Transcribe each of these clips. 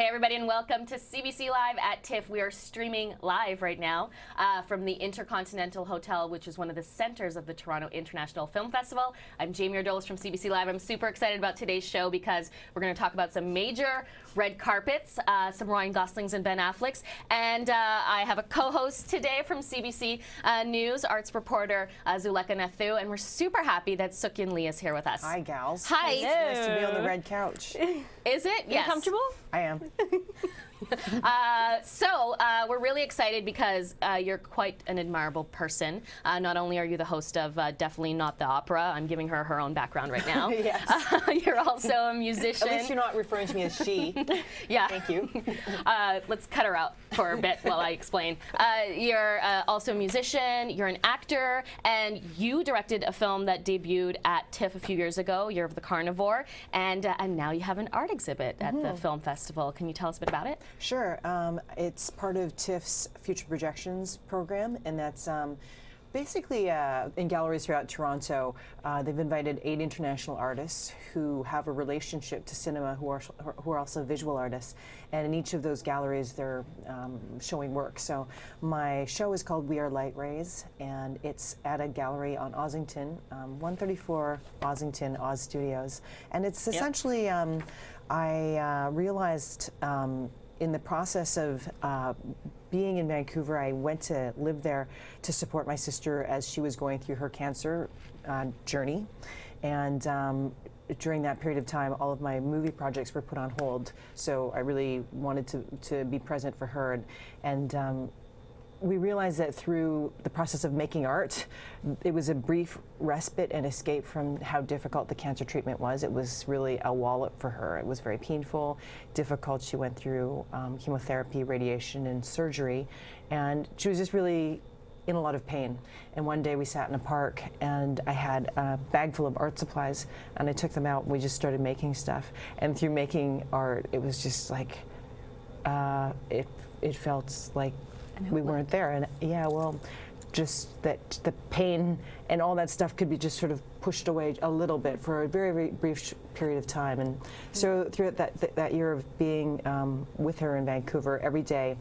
everybody, and welcome to CBC Live at TIFF. We are streaming live right now from the Intercontinental Hotel, which is one of the centers of the Toronto International Film Festival. I'm Jamie Ordolis from CBC Live. I'm super excited about today's show because we're going to talk about some major red carpets, some Ryan Goslings and Ben Afflecks, and I have a co-host today from CBC News, arts reporter Zuleka Nathu, and we're super happy that Sukyin Lee is here with us. Hi, gals. Hi. It's nice to be on the red couch. Is it? Yes. You comfortable? I am. We're really excited because you're quite an admirable person. Not only are you the host of Definitely Not the Opera, I'm giving her her own background right now. Yes. You're also a musician. At least you're not referring to me as she. Yeah. Thank you. Let's cut her out for a bit while I explain. You're also a musician, you're an actor, and you directed a film that debuted at TIFF a few years ago, Year of the Carnivore, and now you have an art exhibit at the film festival. Can you tell us a bit about it? Sure. It's part of TIFF's Future Projections program, and that's basically in galleries throughout Toronto. They've invited 8 international artists who have a relationship to cinema, who are also visual artists, and in each of those galleries they're showing work. So my show is called We Are Light Rays, and it's at a gallery on Ossington, 134 Ossington, Oz Studios, and it's essentially I realized in the process of being in Vancouver, I went to live there to support my sister as she was going through her cancer journey. And during that period of time, all of my movie projects were put on hold. So I really wanted to be present for her. And we realized that through the process of making art, it was a brief respite and escape from how difficult the cancer treatment was. It was really a wallop for her. It was very painful, difficult. She went through chemotherapy, radiation, and surgery, and she was just really in a lot of pain. And one day we sat in a park, and I had a bag full of art supplies, and I took them out, and we just started making stuff. And through making art, it was just like, it felt like we weren't there. And yeah, well, just that the pain and all that stuff could be just sort of pushed away a little bit for a very, very brief period of time. And so throughout that year of being with her in Vancouver, every day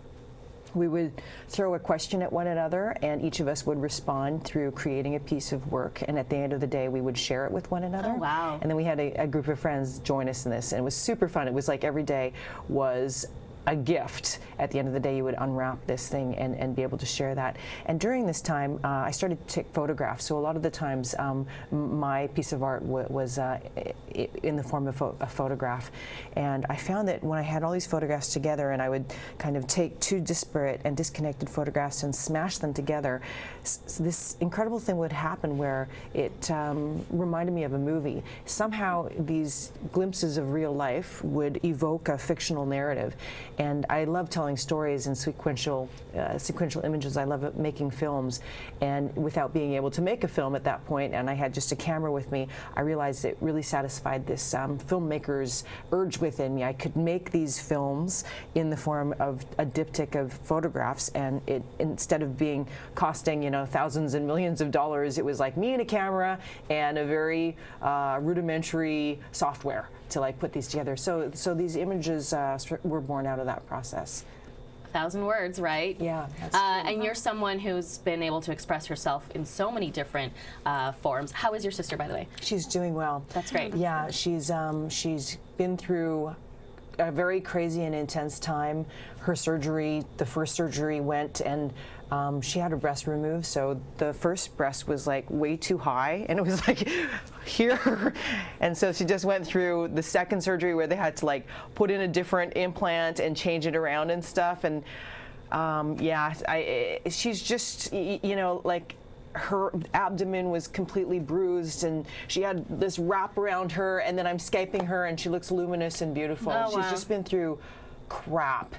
we would throw a question at one another, and each of us would respond through creating a piece of work, and at the end of the day we would share it with one another. Oh, wow. And then we had a group of friends join us in this, and it was super fun. It was like every day was a gift. At the end of the day, you would unwrap this thing and be able to share that. And during this time, I started to take photographs. So a lot of the times, my piece of art was in the form of a photograph. And I found that when I had all these photographs together, and I would kind of take 2 disparate and disconnected photographs and smash them together, this incredible thing would happen where it reminded me of a movie. Somehow these glimpses of real life would evoke a fictional narrative. And I love telling stories in sequential images. I love making films. And without being able to make a film at that point, and I had just a camera with me, I realized it really satisfied this filmmaker's urge within me. I could make these films in the form of a diptych of photographs, and it, instead of costing, you know, thousands and millions of dollars, it was like me and a camera and a very rudimentary software to like put these together. So these images were born out of that process. 1,000 words, right? Yeah. And you're someone who's been able to express herself in so many different forms. How is your sister, by the way? She's doing well. That's great. Yeah, she's been through a very crazy and intense time. Her surgery, the first surgery went, and she had her breast removed, so the first breast was like way too high, and it was like here. And so she just went through the second surgery where they had to like put in a different implant and change it around and stuff. And she's just, you know, like, her abdomen was completely bruised, and she had this wrap around her, and then I'm Skyping her, and she looks luminous and beautiful. Oh, wow. She's just been through crap,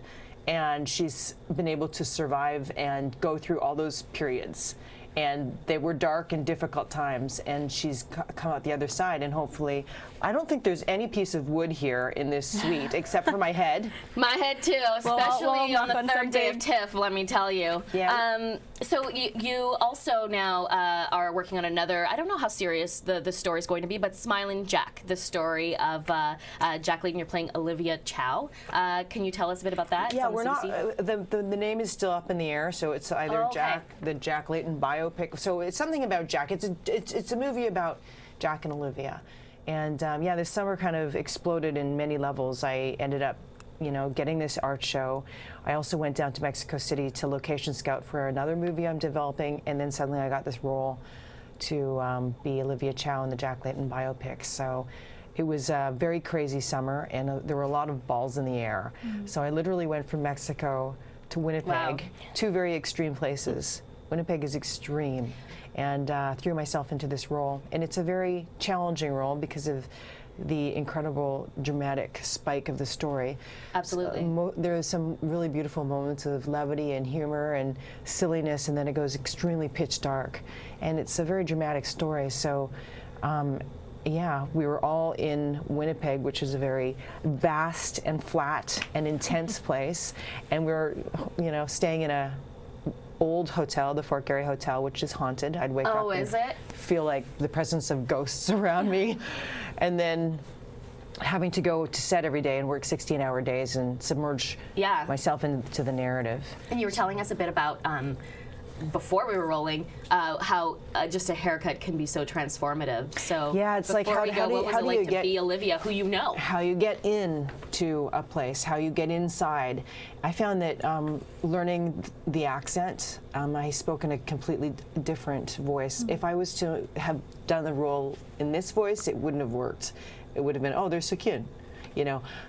and she's been able to survive and go through all those periods. and they were dark and difficult times, and she's come out the other side, and hopefully, I don't think there's any piece of wood here in this suite except for my head. My head too, especially on the third day of TIFF, let me tell you. Yeah. So you also now are working on another, I don't know how serious the story's going to be, but Smiling Jack, the story of Jack Layton. You're playing Olivia Chow. Can you tell us a bit about that? Yeah, we're not, the name is still up in the air, so it's either the Jack Layton biopic. So it's something about Jack. It's a movie about Jack and Olivia. And yeah, this summer kind of exploded in many levels. I ended up, getting this art show. I also went down to Mexico City to location scout for another movie I'm developing, and then suddenly I got this role to be Olivia Chow in the Jack Layton biopic. So it was a very crazy summer, and there were a lot of balls in the air. So I literally went from Mexico to Winnipeg, two very extreme places. Winnipeg is extreme, and threw myself into this role. And it's a very challenging role because of the incredible dramatic spike of the story. Absolutely. There's some really beautiful moments of levity and humor and silliness, and then it goes extremely pitch dark. And it's a very dramatic story. So yeah, we were all in Winnipeg, which is a very vast and flat and intense place. And we were, staying in a old hotel, the Fort Garry Hotel, which is haunted. I'd wake up and feel like the presence of ghosts around me. And then having to go to set every day and work 16-hour days and submerge myself into the narrative. And you were telling us a bit about, before we were rolling, how just a haircut can be so transformative. So yeah, it's like, how do you get to be Olivia, who you know? How you get into a place, how you get inside. I found that learning the accent, I spoke in a completely different voice. If I was to have done the role in this voice, it wouldn't have worked. It would have been, oh, there's Sukyun.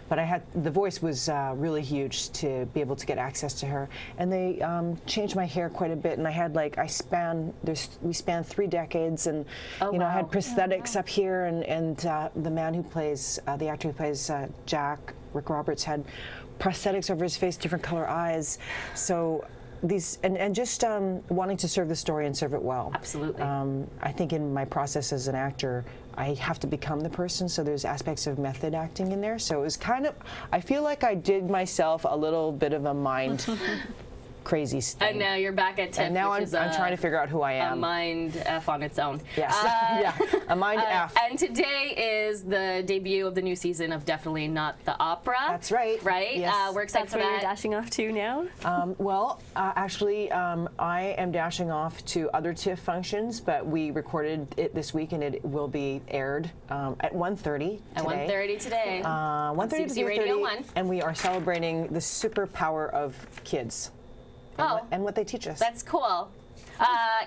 But the voice was really huge to be able to get access to her. And they changed my hair quite a bit, and I had we spanned 3 decades, and I had prosthetics up here, and the man who plays, the actor who plays Jack, Rick Roberts, had prosthetics over his face, different color eyes. So these, and just wanting to serve the story and serve it well. Absolutely. I think in my process as an actor, I have to become the person, so there's aspects of method acting in there. So it was kind of, I feel like I did myself a little bit of a mind crazy thing. And now you're back at TIFF. And now I'm trying to figure out who I am. A mind F on its own. Yes. Yeah. A mind F. And today is the debut of the new season of Definitely Not the Opera. That's right. Right? Yes. We're excited for that. That's where you're dashing off to now? Actually, I am dashing off to other TIFF functions, but we recorded it this week, and it will be aired at 1:30 today. At 1:30 today. 1:30 to CBC Radio 1. And we are celebrating the superpower of kids. And what they teach us. That's cool.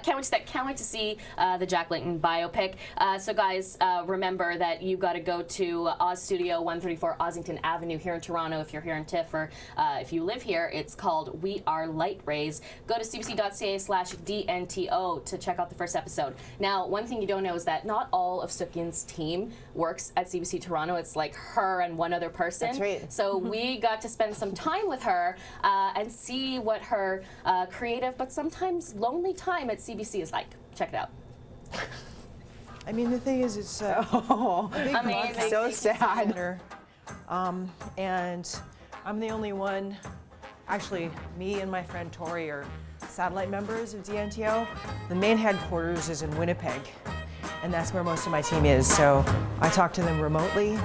Can't wait to see the Jack Layton biopic. So guys, remember that you got to go to Oz Studio 134 Ossington Avenue here in Toronto. If you're here in TIFF, or if you live here, it's called We Are Light Rays. Go to cbc.ca/DNTO to check out the first episode. Now, one thing you don't know is that not all of Sukyun's team works at CBC Toronto. It's like her and one other person. That's right. So we got to spend some time with her and see what her creative but sometimes lonely time at CBC is like. Check it out. I mean, the thing is, it's amazing. So sad. And I'm the only one. Actually, me and my friend Tori are satellite members of DNTO. The main headquarters is in Winnipeg, and that's where most of my team is. So I talk to them remotely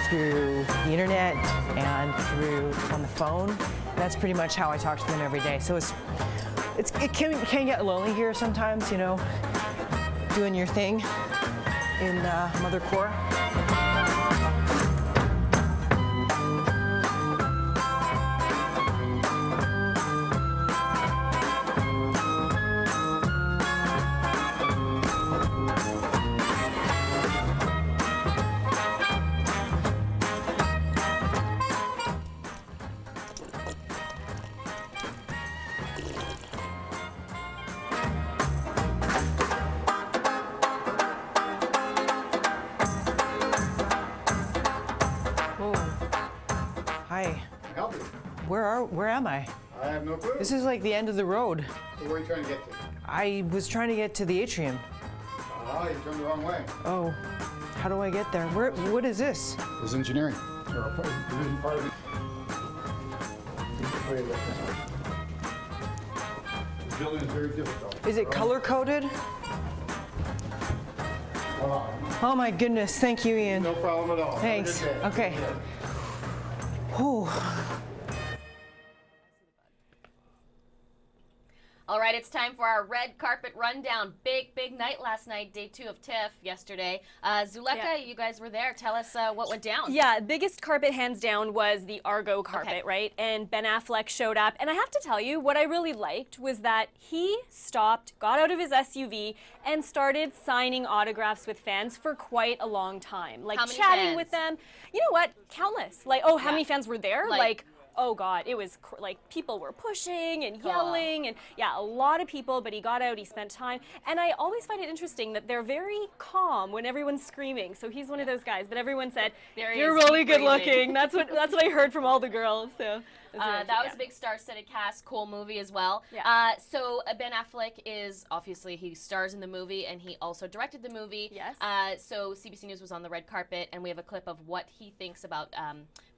through the internet and on the phone. That's pretty much how I talk to them every day. So it can get lonely here sometimes, doing your thing in Mother Core. Hi. Help you. Where am I? I have no clue. This is like the end of the road. So where are you trying to get to? I was trying to get to the atrium. Oh, you turned the wrong way. Oh, how do I get there? What is this? This is engineering. Or a division part of it. The building is very difficult. Is it color coded? Oh my goodness, thank you, Ian. No problem at all. Thanks. Have a good day. Okay. Whew. All right, it's time for our red carpet rundown. Big night last night, day 2 of TIFF yesterday. Zuleka, you guys were there. Tell us what went down. Yeah, biggest carpet hands down was the Argo carpet, right? And Ben Affleck showed up. And I have to tell you, what I really liked was that he stopped, got out of his SUV, and started signing autographs with fans for quite a long time. Like How many chatting fans? with them. You know what? Countless. Like, oh, how many fans were there? Like Oh God, it was like people were pushing and yelling and yeah, a lot of people, but he got out, he spent time. And I always find it interesting that they're very calm when everyone's screaming. So he's one of those guys, but everyone said, you're really good looking. That's what I heard from all the girls. So that was a big star-studded cast, cool movie as well. Yeah. So Ben Affleck is, obviously, he stars in the movie, and he also directed the movie. Yes. So CBC News was on the red carpet, and we have a clip of what he thinks about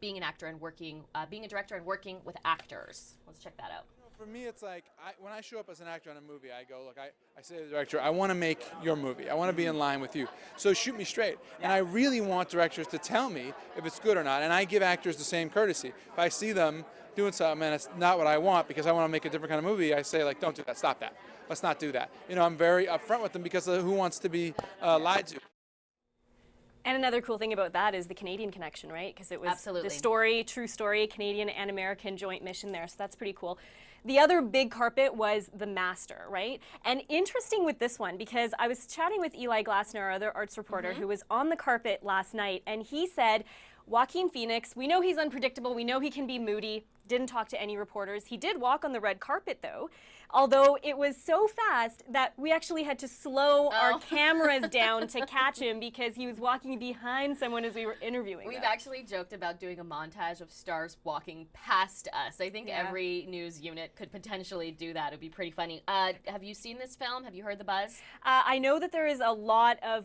being an actor and working, being a director and working with actors. Let's check that out. For me, it's like when I show up as an actor on a movie, I go, look, I say to the director, I want to make your movie. I want to be in line with you. So shoot me straight. And I really want directors to tell me if it's good or not. And I give actors the same courtesy. If I see them doing something and it's not what I want because I want to make a different kind of movie, I say, like, don't do that. Stop that. Let's not do that. You know, I'm very upfront with them because of who wants to be lied to. And another cool thing about that is the Canadian connection, right? Because it was Absolutely. the story, true story, Canadian and American joint mission there. So that's pretty cool. The other big carpet was The Master, right? And interesting with this one, because I was chatting with Eli Glasner, our other arts reporter, who was on the carpet last night, and he said, Joaquin Phoenix, we know he's unpredictable, we know he can be moody, didn't talk to any reporters. He did walk on the red carpet though, although it was so fast that we actually had to slow our cameras down to catch him because he was walking behind someone as we were interviewing We've them. actually joked about doing a montage of stars walking past us. I think every news unit could potentially do that. It would be pretty funny. Have you seen this film? Have you heard the buzz? I know that there is a lot of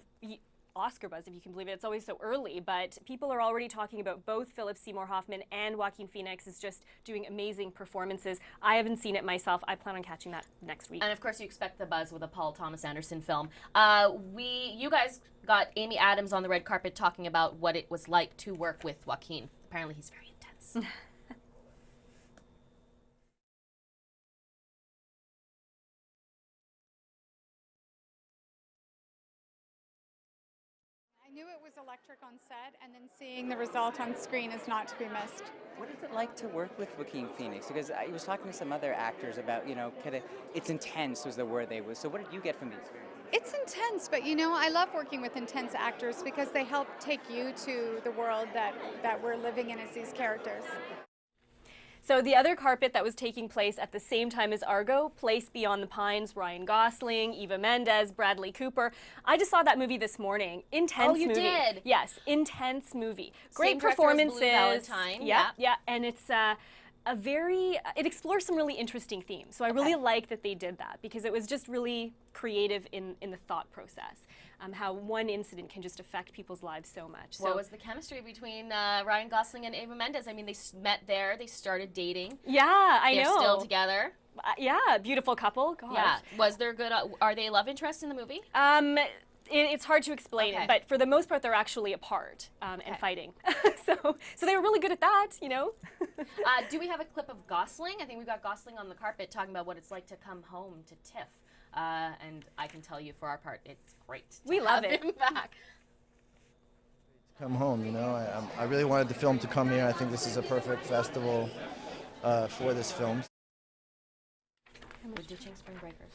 Oscar buzz, if you can believe it. It's always so early, but people are already talking about both Philip Seymour Hoffman and Joaquin Phoenix is just doing amazing performances. I haven't seen it myself. I plan on catching that next week. And of course, you expect the buzz with a Paul Thomas Anderson film. You guys got Amy Adams on the red carpet talking about what it was like to work with Joaquin. Apparently, he's very intense. I knew it was electric on set, and then seeing the result on screen is not to be missed. What is it like to work with Joaquin Phoenix? Because I was talking to some other actors about, you know, it's intense was the word they used. So what did you get from the experience? It's intense, but you know, I love working with intense actors because they help take you to the world that we're living in as these characters. So the other carpet that was taking place at the same time as Argo, Place Beyond the Pines, Ryan Gosling, Eva Mendes, Bradley Cooper. I just saw that movie this morning. Intense movie. Oh, you did? Yes, intense movie. Great Same director as performances. Blue Valentine. Yeah, and it's it explores some really interesting themes. So I really like that they did that because it was just really creative in the thought process. How one incident can just affect people's lives so much. What was the chemistry between Ryan Gosling and Eva Mendes? I mean, they met there, they started dating. Yeah, I know. They're still together. Yeah, beautiful couple. Gosh. Yeah. Was there good, are they love interests in the movie? It's hard to explain it, but for the most part, they're actually apart and fighting. so they were really good at that, you know. Do we have a clip of Gosling? I think we've got Gosling on the carpet talking about what it's like to come home to TIFF. And I can tell you, for our part, it's great. We love it. Him back. Come home, you know. I really wanted the film to come here. I think this is a perfect festival for this film. We're ditching Spring Breakers.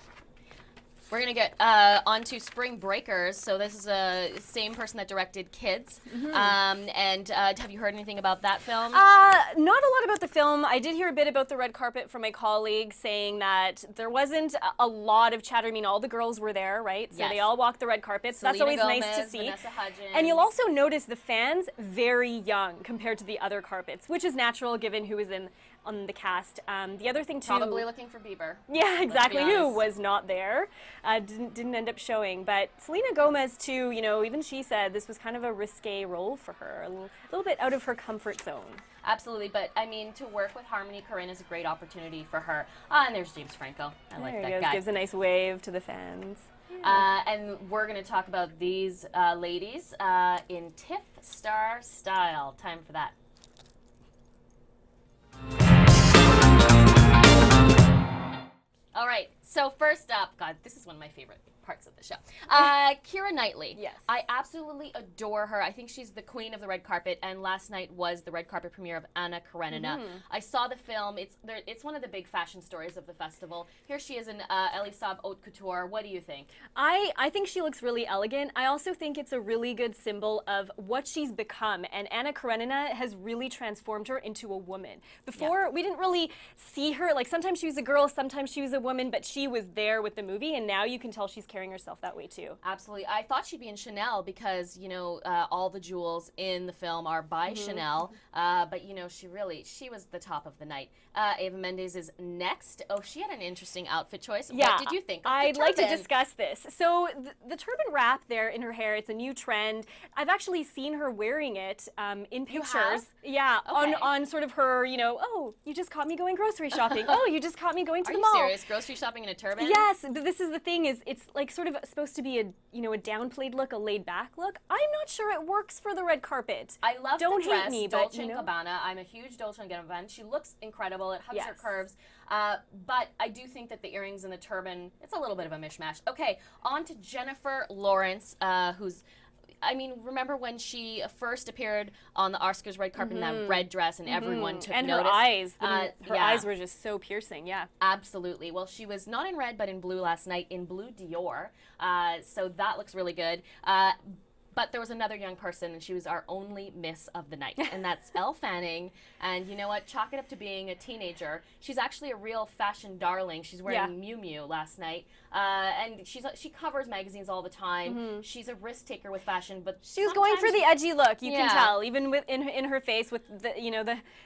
We're going to get on to Spring Breakers. So this is the same person that directed Kids. And have you heard anything about that film? Not a lot about the film. I did hear a bit about the red carpet from my colleague saying that there wasn't a lot of chatter. I mean, all the girls were there, right? So they all walked the red carpet. So that's always Gomez, nice to see. Vanessa Hudgens. And you'll also notice the fans very young compared to the other carpets, which is natural given who was in on the cast. The other thing too. Probably looking for Bieber. Yeah, exactly. Who honest. was not there, didn't end up showing. But Selena Gomez too. You know, even she said this was kind of a risque role for her, a little bit out of her comfort zone. Absolutely, but I mean, to work with Harmony Korine is a great opportunity for her. And there's James Franco. I like There that he goes, guy. gives a nice wave to the fans. And we're going to talk about these ladies in TIFF star style. Time for that. All right, so first up, God, this is one of my favorite parts of the show. Keira Knightley. Yes. I absolutely adore her. I think she's the queen of the red carpet, and last night was the red carpet premiere of Anna Karenina. I saw the film. It's one of the big fashion stories of the festival. Here she is in Elisab Haute Couture. What do you think? I think she looks really elegant. I also think it's a really good symbol of what she's become, and Anna Karenina has really transformed her into a woman. Before, we didn't really see her, like sometimes she was a girl, sometimes she was a woman, but she was there with the movie, and now you can tell she's carrying herself that way too. Absolutely. I thought she'd be in Chanel because, you know, all the jewels in the film are by Chanel, but, you know, she was the top of the night. Eva Mendes is next. Oh, she had an interesting outfit choice. Yeah, What did you think of the I'd like to turban? discuss this. So the turban wrap there in her hair, it's a new trend. I've actually seen her wearing it in pictures. have? Yeah, Okay. on sort of her, you know, oh, you just caught me going grocery shopping. Oh, you just caught me going to Are the you mall. serious? Grocery shopping in a turban? Yes, but this is the thing, is it's like sort of supposed to be a, you know, a downplayed look, a laid back look. I'm not sure it works for the red carpet. I love Don't the dress, hate me, but Dolce you know. & Gabbana. I'm a huge Dolce & Gabbana fan. She looks incredible. It hugs her Yes. curves. But I do think that the earrings and the turban, it's a little bit of a mishmash. Okay, on to Jennifer Lawrence, who's, I mean, remember when she first appeared on the Oscars red carpet in that red dress and everyone took And notice? her eyes, her yeah. eyes were just so piercing, yeah. Absolutely. Well, she was not in red, but in blue last night, in blue Dior. So that looks really good. But there was another young person, and she was our only miss of the night, and that's Elle Fanning. And you know what? Chalk it up to being a teenager. She's actually a real fashion darling. She's wearing Miu Miu last night, and she covers magazines all the time. She's a risk taker with fashion, but She was going for the edgy look. You can Yeah. tell, even with in her face with the, you know,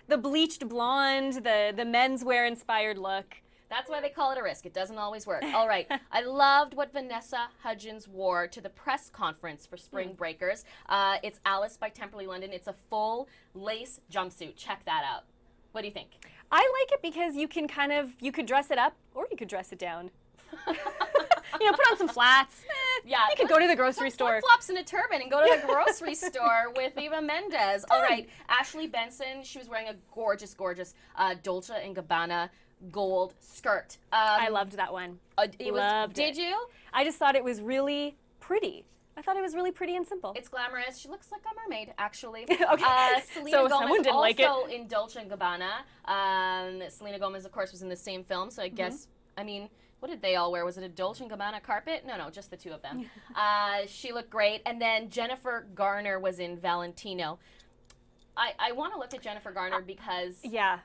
the bleached blonde, the menswear inspired look. That's why they call it a risk. It doesn't always work. All right. I loved what Vanessa Hudgens wore to the press conference for Spring Breakers. It's Alice by Temperley London. It's a full lace jumpsuit. Check that out. What do you think? I like it because you can you could dress it up or you could dress it down. You know, put on some flats. Yeah. You could go to the grocery store. Flip-flops in a turban and go to the grocery store with Eva Mendes. All right. Ashley Benson, she was wearing a gorgeous, gorgeous Dolce & Gabbana gold skirt. I loved that one. Loved Did you? I just thought it was really pretty. I thought it was really pretty and simple. It's glamorous. She looks like a mermaid, actually. Okay. Selena So Gomez someone didn't also like it. in Dolce & Gabbana. Selena Gomez, of course, was in the same film, so I guess, I mean, what did they all wear? Was it a Dolce & Gabbana carpet? No, just the two of them. She looked great. And then Jennifer Garner was in Valentino. I want to look at Jennifer Garner because yeah.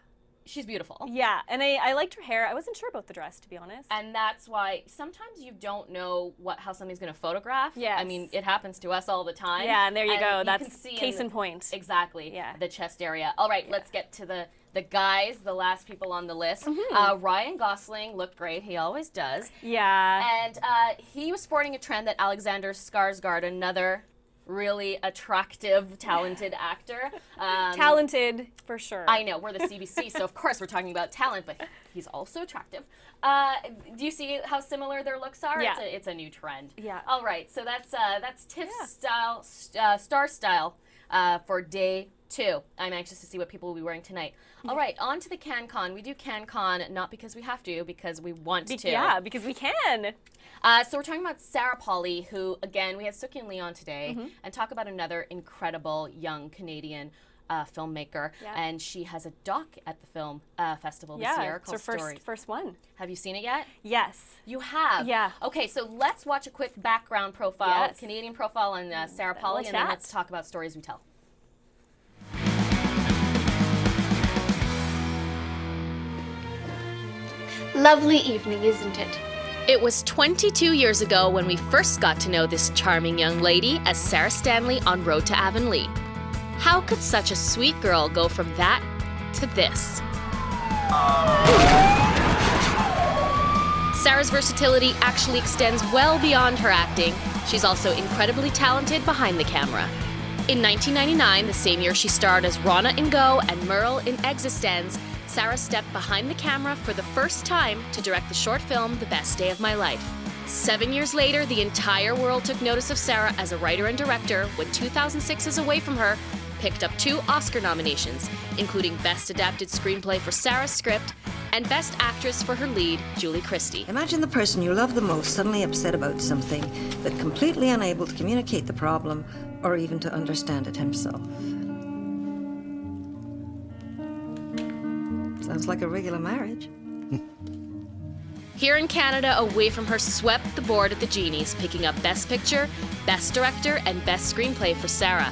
she's beautiful. Yeah, and I liked her hair. I wasn't sure about the dress, to be honest. And that's why sometimes you don't know how somebody's going to photograph. Yes. I mean, it happens to us all the time. Yeah, and there you go. You That's can see case in point. Exactly. Yeah. The chest area. All right, let's get to the guys, the last people on the list. Ryan Gosling looked great. He always does. Yeah. And he was sporting a trend that Alexander Skarsgård, another really attractive, talented actor. Talented, for sure. I know, we're the CBC, so of course we're talking about talent, but he's also attractive. Do you see how similar their looks are? Yeah. It's a new trend. Yeah. All right, so that's TIFF style, star style for day 2. I'm anxious to see what people will be wearing tonight. All right, on to the CanCon. We do CanCon not because we have to, because we want to. Yeah, because we can. So we're talking about Sarah Polley, who, again, we had Sukhin Lee on today, and talk about another incredible young Canadian filmmaker. Yeah. And she has a doc at the film festival this year it's called her Story. first one. Have you seen it yet? Yes. You have? Yeah. Okay, so let's watch a quick background profile, Yes. Canadian profile on Sarah Polley, and then chat. let's talk about stories we tell. Lovely evening, isn't it? It was 22 years ago when we first got to know this charming young lady as Sarah Stanley on Road to Avonlea. How could such a sweet girl go from that to this? Sarah's versatility actually extends well beyond her acting. She's also incredibly talented behind the camera. In 1999, the same year she starred as Rana in Go and Merle in Existenz, Sarah stepped behind the camera for the first time to direct the short film The Best Day of My Life. 7 years later, the entire world took notice of Sarah as a writer and director when 2006 is Away From Her picked up 2 Oscar nominations, including Best Adapted Screenplay for Sarah's script and Best Actress for her lead, Julie Christie. Imagine the person you love the most suddenly upset about something, but completely unable to communicate the problem or even to understand it himself. Sounds like a regular marriage. Here in Canada, Away From Her swept the board at the Genies, picking up Best Picture, Best Director, and Best Screenplay for Sarah.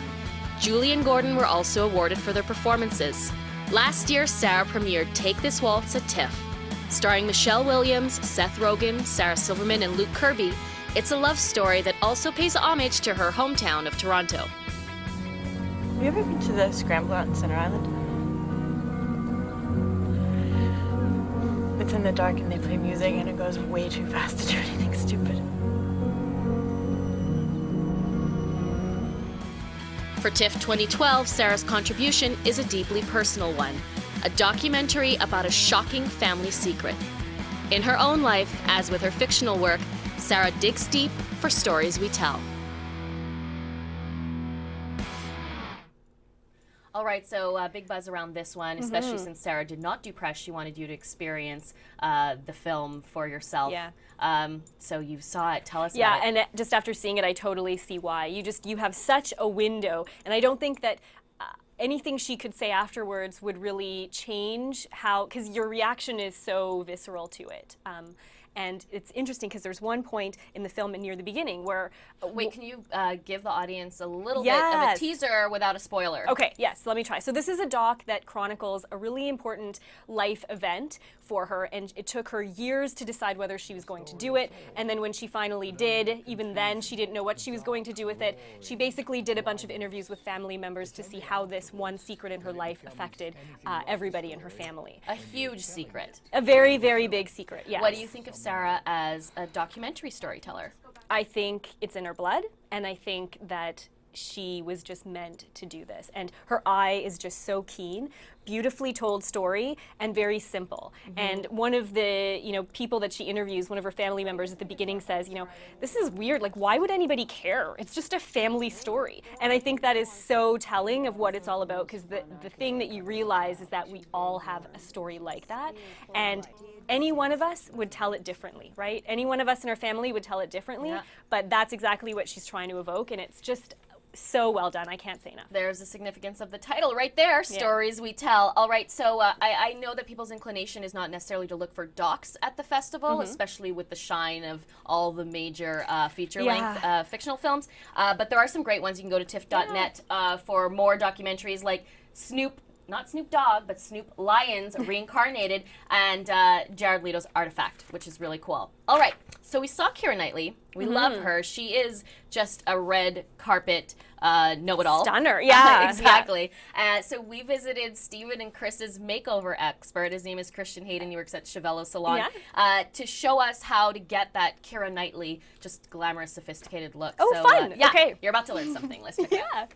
Julie and Gordon were also awarded for their performances. Last year, Sarah premiered Take This Waltz at TIFF. Starring Michelle Williams, Seth Rogen, Sarah Silverman, and Luke Kirby, it's a love story that also pays homage to her hometown of Toronto. Have you ever been to the Scrambler on Center Island? It's in the dark and they play music and it goes way too fast to do anything stupid. For TIFF 2012, Sarah's contribution is a deeply personal one, a documentary about a shocking family secret. In her own life, as with her fictional work, Sarah digs deep for stories we tell. All right, so big buzz around this one, especially since Sarah did not do press. She wanted you to experience the film for yourself. Yeah. So you saw it. Tell us about it. Yeah, and just after seeing it, I totally see why. You have such a window, and I don't think that anything she could say afterwards would really change how, because your reaction is so visceral to it. And it's interesting because there's one point in the film near the beginning where... Wait, can you give the audience a little bit of a teaser without a spoiler? Okay, yes, let me try. So this is a doc that chronicles a really important life event for her, and it took her years to decide whether she was going to do it, and then when she finally did, even then she didn't know what she was going to do with it. She basically did a bunch of interviews with family members to see how this one secret in her life affected everybody in her family. A huge secret. A very, very big secret, yes. What do you think of Sarah as a documentary storyteller? I think it's in her blood, and I think that she was just meant to do this. And her eye is just so keen, beautifully told story, and very simple. And one of the people that she interviews, one of her family members at the beginning says, this is weird, like why would anybody care? It's just a family story. And I think that is so telling of what it's all about, because the thing that you realize is that we all have a story like that. And any one of us would tell it differently, right? Any one of us in our family would tell it differently, but that's exactly what she's trying to evoke, and it's just so well done. I can't say enough. There's the significance of the title right there, Stories We Tell. All right, so I know that people's inclination is not necessarily to look for docs at the festival, especially with the shine of all the major feature-length fictional films, but there are some great ones. You can go to tiff.net for more documentaries like not Snoop Dogg, but Snoop Lions Reincarnated, and Jared Leto's Artifact, which is really cool. All right, so we saw Keira Knightley. We love her. She is just a red carpet know-it-all. Stunner, yeah. Exactly. So we visited Stephen and Chris's makeover expert. His name is Christian Hayden. He works at Chevello Salon, to show us how to get that Keira Knightley, just glamorous, sophisticated look. Oh, so, fun. Yeah, okay. You're about to learn something. Let's check it out.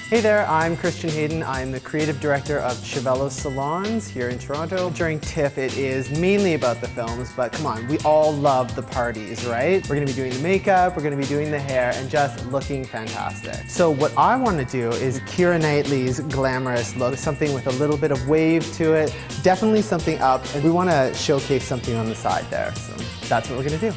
Hey there, I'm Christian Hayden. I'm the creative director of Chevello Salons here in Toronto. During TIFF, it is mainly about the films, but come on, we all love the parties, right? We're gonna be doing the makeup, we're gonna be doing the hair, and just looking fantastic. So what I want to do is Keira Knightley's glamorous look, something with a little bit of wave to it, definitely something up, and we want to showcase something on the side there. So that's what we're gonna do.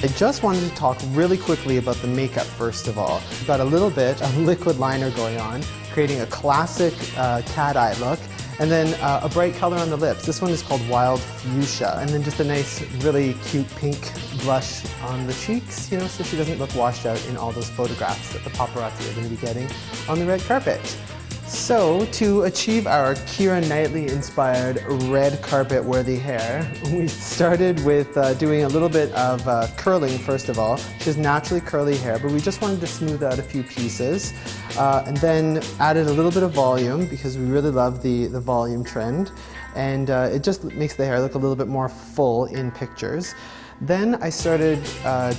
I just wanted to talk really quickly about the makeup first of all. We've got a little bit of liquid liner going on, creating a classic cat eye look, and then a bright color on the lips. This one is called Wild Fuchsia, and then just a nice, really cute pink blush on the cheeks, so she doesn't look washed out in all those photographs that the paparazzi are going to be getting on the red carpet. So, to achieve our Keira Knightley-inspired red carpet-worthy hair, we started with doing a little bit of curling, first of all. She has naturally curly hair, but we just wanted to smooth out a few pieces. And then added a little bit of volume, because we really love the volume trend. And it just makes the hair look a little bit more full in pictures. Then I started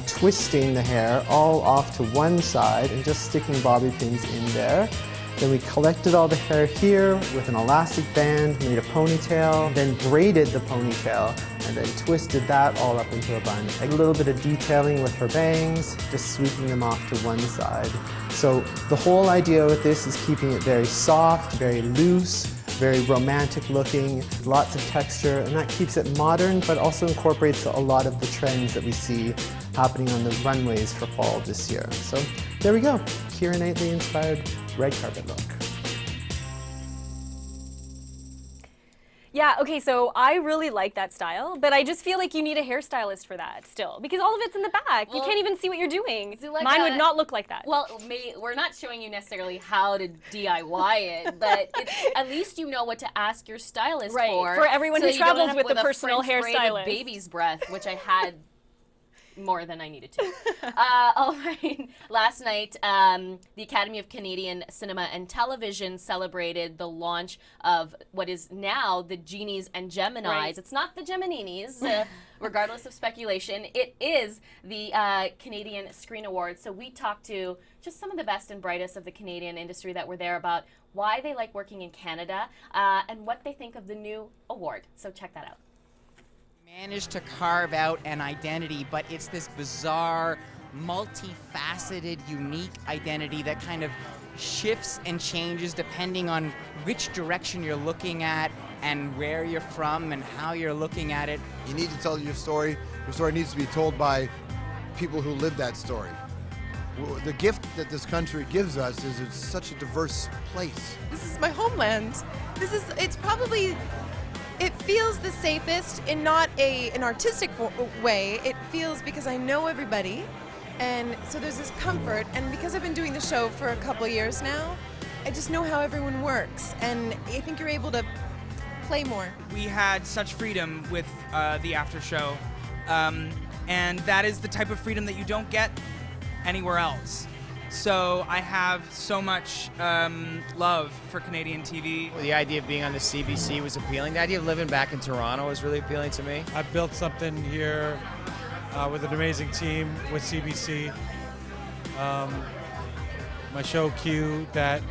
twisting the hair all off to one side and just sticking bobby pins in there. Then we collected all the hair here with an elastic band, made a ponytail, then braided the ponytail, and then twisted that all up into a bun. A little bit of detailing with her bangs, just sweeping them off to one side. So the whole idea with this is keeping it very soft, very loose, very romantic looking, lots of texture, and that keeps it modern, but also incorporates a lot of the trends that we see happening on the runways for fall this year. So there we go, Keira Knightley inspired red carpet look. Yeah, okay, so I really like that style, but I just feel like you need a hairstylist for that still, because all of it's in the back. You can't even see what you're doing. Zuleika, Mine would not look like that. Well, we're not showing you necessarily how to DIY it, but at least you know what to ask your stylist for. For everyone so who you don't travels end up with a personal French braided hairstylist. baby's breath, which I had more than I needed to. All right. Last night, the Academy of Canadian Cinema and Television celebrated the launch of what is now the Genies and Geminis. Right. It's not the Gemininis, regardless of speculation. It is the Canadian Screen Awards. So we talked to just some of the best and brightest of the Canadian industry that were there about why they like working in Canada and what they think of the new award. So check that out. Managed to carve out an identity, but it's this bizarre, multifaceted, unique identity that kind of shifts and changes depending on which direction you're looking at and where you're from and how you're looking at it. You need to tell your story. Your story needs to be told by people who live that story. The gift that this country gives us is it's such a diverse place. This is my homeland. It's probably, it feels the safest in not an artistic way. It feels because I know everybody, and so there's this comfort. And because I've been doing the show for a couple of years now, I just know how everyone works, and I think you're able to play more. We had such freedom with the after show, and that is the type of freedom that you don't get anywhere else. So I have so much love for Canadian TV. The idea of being on the CBC was appealing. The idea of living back in Toronto was really appealing to me. I've built something here with an amazing team with CBC. My show Q that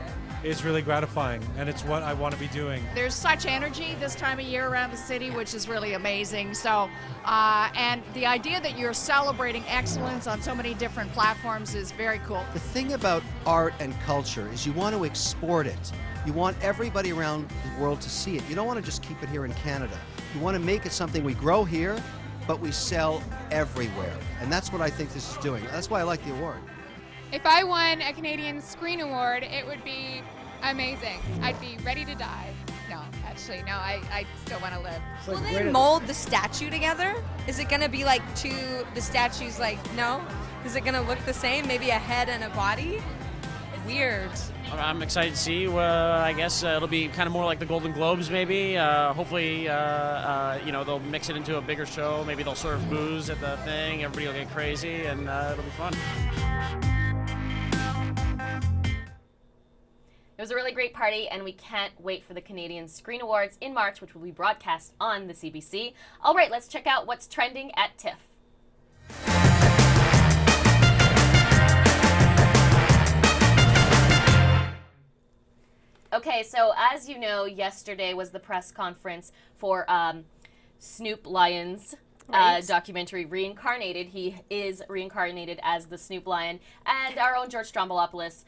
is really gratifying, and it's what I want to be doing. There's such energy this time of year around the city, which is really amazing. So, and the idea that you're celebrating excellence on so many different platforms is very cool. The thing about art and culture is you want to export it. You want everybody around the world to see it. You don't want to just keep it here in Canada. You want to make it something we grow here, but we sell everywhere. And that's what I think this is doing. That's why I like the award. If I won a Canadian Screen Award, it would be amazing. I'd be ready to die. No, actually, no, I still want to live. Will they mold the statue together? Is it going to be like the statues like, no? Is it going to look the same? Maybe a head and a body? Weird. I'm excited to see. I guess it'll be kind of more like the Golden Globes, maybe. Hopefully, they'll mix it into a bigger show. Maybe they'll serve booze at the thing. Everybody will get crazy, and it'll be fun. It was a really great party, and we can't wait for the Canadian Screen Awards in March, which will be broadcast on the CBC. All right, let's check out what's trending at TIFF. Okay, so as you know, yesterday was the press conference for Snoop Lion's documentary Reincarnated. He is reincarnated as the Snoop Lion, and our own George Stroumboulopoulos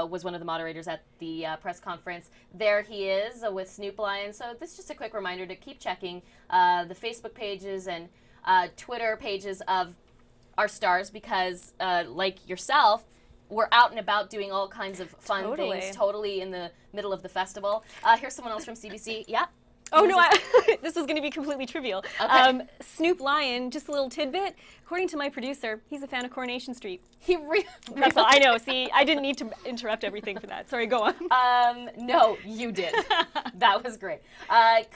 was one of the moderators at the press conference. There he is with Snoop Lion. So this is just a quick reminder to keep checking the Facebook pages and Twitter pages of our stars, because like yourself, we're out and about doing all kinds of fun things, totally in the middle of the festival. Here's someone else from CBC. Yeah. Oh no, this was going to be completely trivial. Okay. Snoop Lion, just a little tidbit. According to my producer, he's a fan of Coronation Street. He really. That's all. I know. See, I didn't need to interrupt everything for that. Sorry, go on. No, you did. That was great.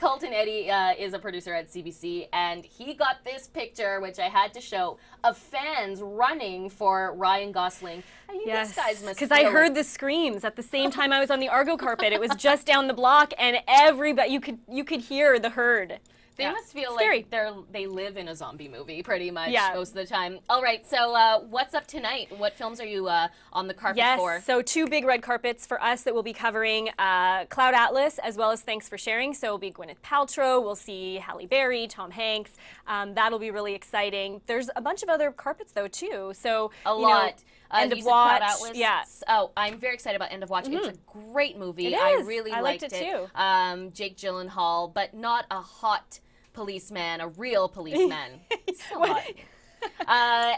Colton Eddy is a producer at CBC, and he got this picture, which I had to show, of fans running for Ryan Gosling. I mean, Yes, these guys must because I feel heard the screams at the same time I was on the Argo carpet. It was just down the block, and everybody, you could hear the herd. They must feel Scary. like they live in a zombie movie pretty much Yeah. most of the time. All right, so what's up tonight? What films are you on the carpet for? Yes, so 2 big red carpets for us that will be covering Cloud Atlas as well as Thanks for Sharing. So it'll be Gwyneth Paltrow, we'll see Halle Berry, Tom Hanks. That'll be really exciting. There's a bunch of other carpets though too. So A lot. End you of said Cloud Watch. Atlas. Yeah. Oh, I'm very excited about End of Watch. It's a great movie. It I is. really I liked it too. Jake Gyllenhaal, but not a hot policeman, a real policeman. Still hot.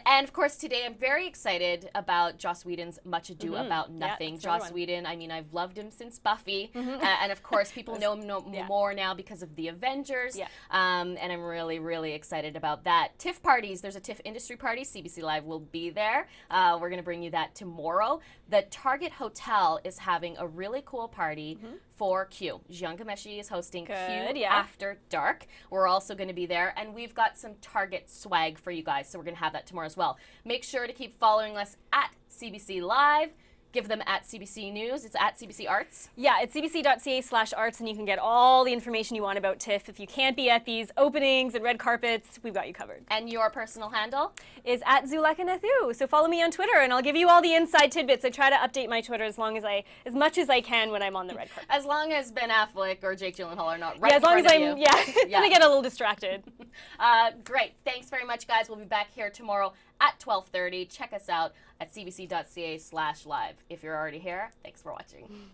And of course, today I'm very excited about Joss Whedon's Much Ado About Nothing. that's another Joss one. Whedon, I mean, I've loved him since Buffy. And of course, people know him more now because of the Avengers. Yeah. And I'm really, really excited about that. TIFF parties, there's a TIFF industry party. CBC Live will be there. We're going to bring you that tomorrow. The Target Hotel is having a really cool party for Q. Jian Gameshi is hosting Q yeah. After Dark. We're also going to be there, and we've got some Target swag for you guys, so we're going to have that tomorrow as well. Make sure to keep following us at CBC Live. Give them at CBC News. It's at CBC Arts. Yeah, it's cbc.ca/arts, and you can get all the information you want about TIFF. If you can't be at these openings and red carpets, we've got you covered. And your personal handle? Is at Zulekhanethu. So follow me on Twitter, and I'll give you all the inside tidbits. I try to update my Twitter as much as I can when I'm on the red carpet. As long as Ben Affleck or Jake Gyllenhaal are not right Yeah, as long in as front I'm, of you. gonna get a little distracted. Great. Thanks very much, guys. We'll be back here tomorrow at 12:30. Check us out at cbc.ca/live. If you're already here, thanks for watching.